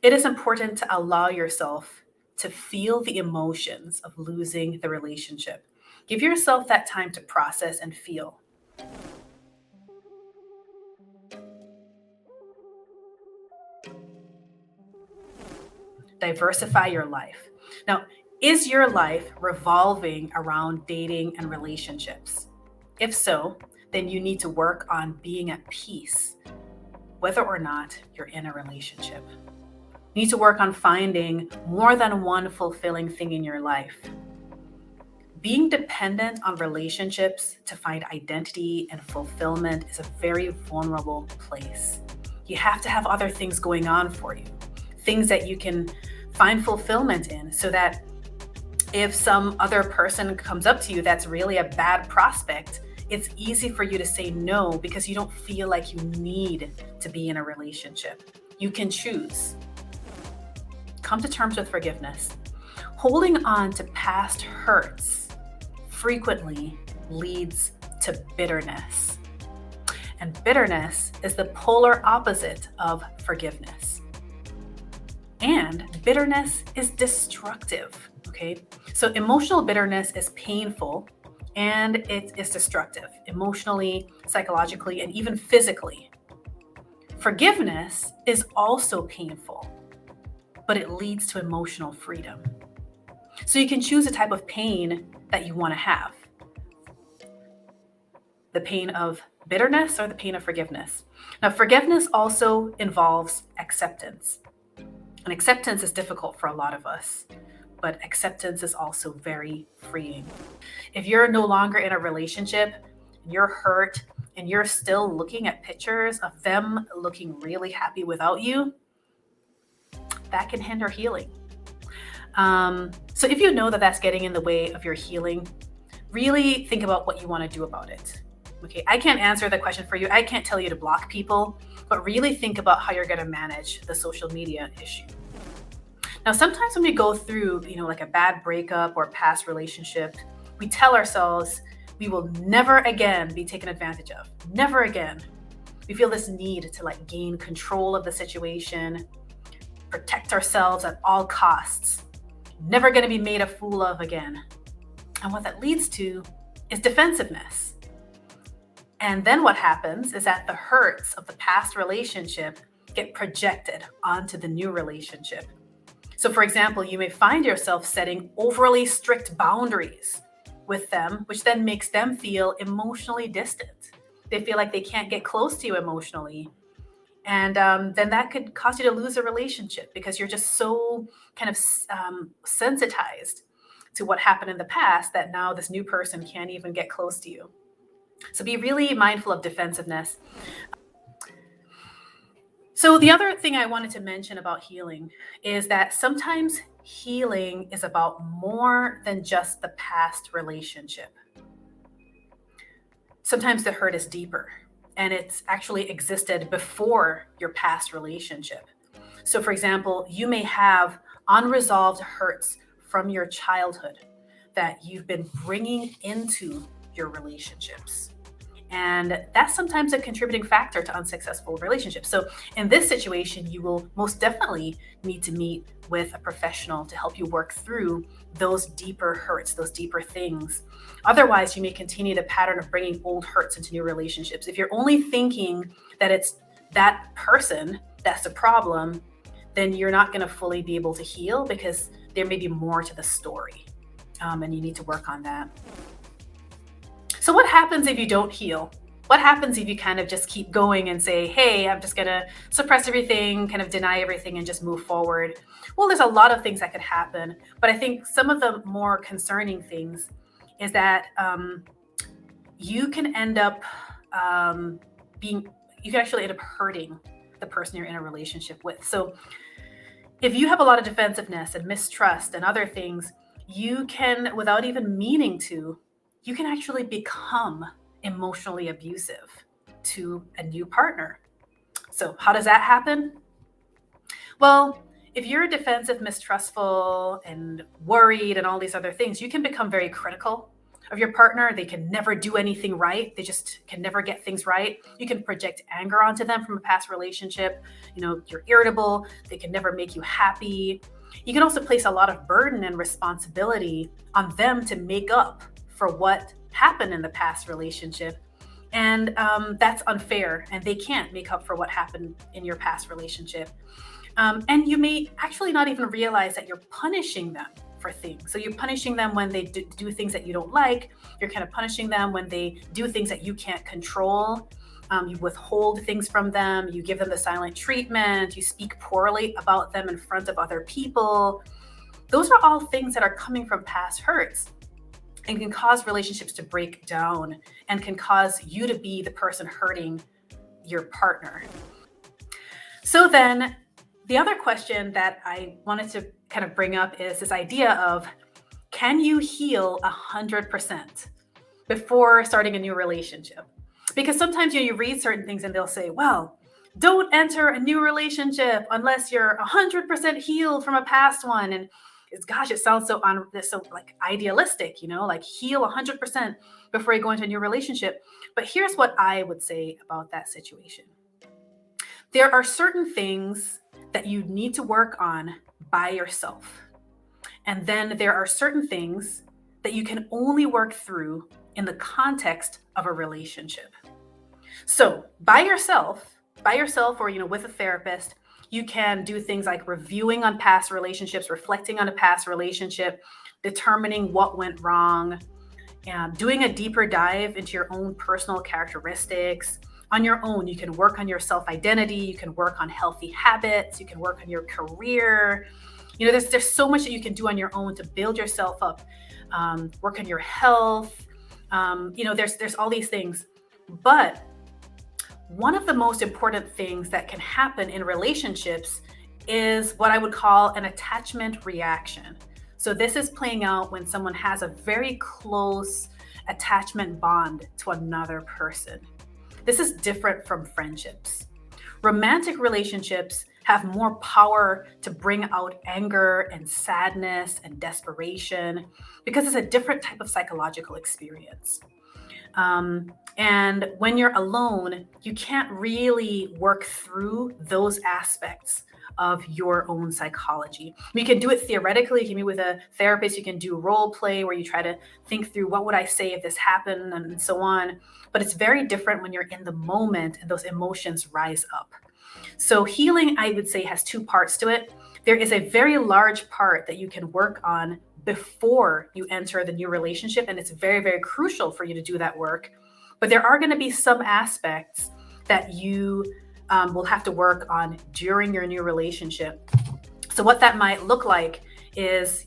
It is important to allow yourself to feel the emotions of losing the relationship. Give yourself that time to process and feel. Diversify your life. Now, is your life revolving around dating and relationships? If so, then you need to work on being at peace, whether or not you're in a relationship. You need to work on finding more than one fulfilling thing in your life. Being dependent on relationships to find identity and fulfillment is a very vulnerable place. You have to have other things going on for you, things that you can find fulfillment in, so that if some other person comes up to you that's really a bad prospect, it's easy for you to say no because you don't feel like you need to be in a relationship. You can choose. Come to terms with forgiveness. Holding on to past hurts frequently leads to bitterness. And bitterness is the polar opposite of forgiveness. And bitterness is destructive, okay? So emotional bitterness is painful and it is destructive, emotionally, psychologically, and even physically. Forgiveness is also painful, but it leads to emotional freedom. So you can choose a type of pain that you want to have. The pain of bitterness or the pain of forgiveness. Now, forgiveness also involves acceptance. And acceptance is difficult for a lot of us, but acceptance is also very freeing. If you're no longer in a relationship, you're hurt, and you're still looking at pictures of them looking really happy without you, that can hinder healing. So if you know that that's getting in the way of your healing, really think about what you want to do about it. Okay, I can't answer the question for you. I can't tell you to block people, but really think about how you're going to manage the social media issue. Now, sometimes when we go through, like a bad breakup or past relationship, we tell ourselves we will never again be taken advantage of. Never again. We feel this need to gain control of the situation, protect ourselves at all costs. Never going to be made a fool of again. And what that leads to is defensiveness. And then what happens is that the hurts of the past relationship get projected onto the new relationship. So for example, you may find yourself setting overly strict boundaries with them, which then makes them feel emotionally distant. They feel like they can't get close to you emotionally. And then that could cause you to lose a relationship because you're just so kind of sensitized to what happened in the past that now this new person can't even get close to you. So be really mindful of defensiveness. So the other thing I wanted to mention about healing is that sometimes healing is about more than just the past relationship. Sometimes the hurt is deeper and it's actually existed before your past relationship. So for example, you may have unresolved hurts from your childhood that you've been bringing into your relationships. And that's sometimes a contributing factor to unsuccessful relationships. So in this situation, you will most definitely need to meet with a professional to help you work through those deeper hurts, those deeper things. Otherwise, you may continue the pattern of bringing old hurts into new relationships. If you're only thinking that it's that person that's the problem, then you're not going to fully be able to heal because there may be more to the story. And you need to work on that. So what happens if you don't heal? What happens if you kind of just keep going and say, hey, I'm just going to suppress everything, kind of deny everything and just move forward? Well, there's a lot of things that could happen. But I think some of the more concerning things is that you can end up you can actually end up hurting the person you're in a relationship with. So if you have a lot of defensiveness and mistrust and other things, you can, without even meaning to, you can actually become emotionally abusive to a new partner. So how does that happen? Well, if you're defensive, mistrustful, and worried and all these other things, you can become very critical of your partner. They can never do anything right. They just can never get things right. You can project anger onto them from a past relationship. You're irritable. They can never make you happy. You can also place a lot of burden and responsibility on them to make up for what happened in the past relationship. And that's unfair, and they can't make up for what happened in your past relationship. And you may actually not even realize that you're punishing them for things. So you're punishing them when they do things that you don't like. You're kind of punishing them when they do things that you can't control. You withhold things from them. You give them the silent treatment. You speak poorly about them in front of other people. Those are all things that are coming from past hurts and can cause relationships to break down and can cause you to be the person hurting your partner. So then the other question that I wanted to kind of bring up is this idea of, can you heal 100% before starting a new relationship? Because sometimes you read certain things and they'll say, well, don't enter a new relationship unless you're 100% healed from a past one. And it sounds so like idealistic, like heal 100% before you go into a new relationship. But here's what I would say about that situation. There are certain things that you need to work on by yourself. And then there are certain things that you can only work through in the context of a relationship. So by yourself, or with a therapist, you can do things like reviewing on past relationships, reflecting on a past relationship, determining what went wrong, and doing a deeper dive into your own personal characteristics. On your own, you can work on your self-identity, you can work on healthy habits, you can work on your career. There's so much that you can do on your own to build yourself up, work on your health. There's all these things. But one of the most important things that can happen in relationships is what I would call an attachment reaction. So this is playing out when someone has a very close attachment bond to another person. This is different from friendships. Romantic relationships have more power to bring out anger and sadness and desperation because it's a different type of psychological experience. And when you're alone, you can't really work through those aspects of your own psychology. You can do it theoretically. You can meet with a therapist. You can do role play where you try to think through, what would I say if this happened, and so on. But it's very different when you're in the moment and those emotions rise up. So healing, I would say, has two parts to it. There is a very large part that you can work on before you enter the new relationship, and it's very, very crucial for you to do that work. But there are going to be some aspects that you will have to work on during your new relationship. So what that might look like is,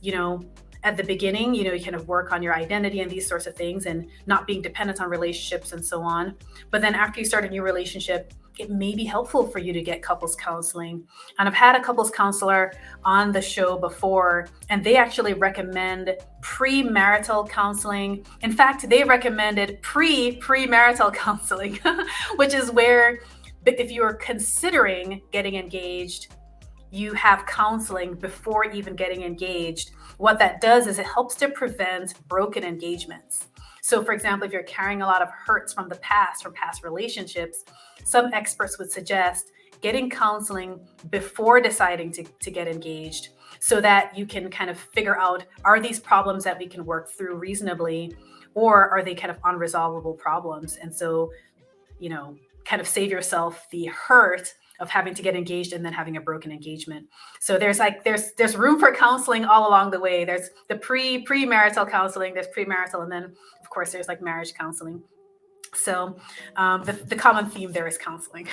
at the beginning, you kind of work on your identity and these sorts of things and not being dependent on relationships and so on. But then after you start a new relationship, it may be helpful for you to get couples counseling. And I've had a couples counselor on the show before, and they actually recommend premarital counseling. In fact, they recommended premarital counseling, which is where if you are considering getting engaged, you have counseling before even getting engaged. What that does is it helps to prevent broken engagements. So for example, if you're carrying a lot of hurts from the past, from past relationships, some experts would suggest getting counseling before deciding to get engaged so that you can kind of figure out, are these problems that we can work through reasonably, or are they kind of unresolvable problems? And so, kind of save yourself the hurt of having to get engaged and then having a broken engagement. So there's room for counseling all along the way. There's the premarital counseling, there's premarital, and then of course there's like marriage counseling. So the common theme there is counseling.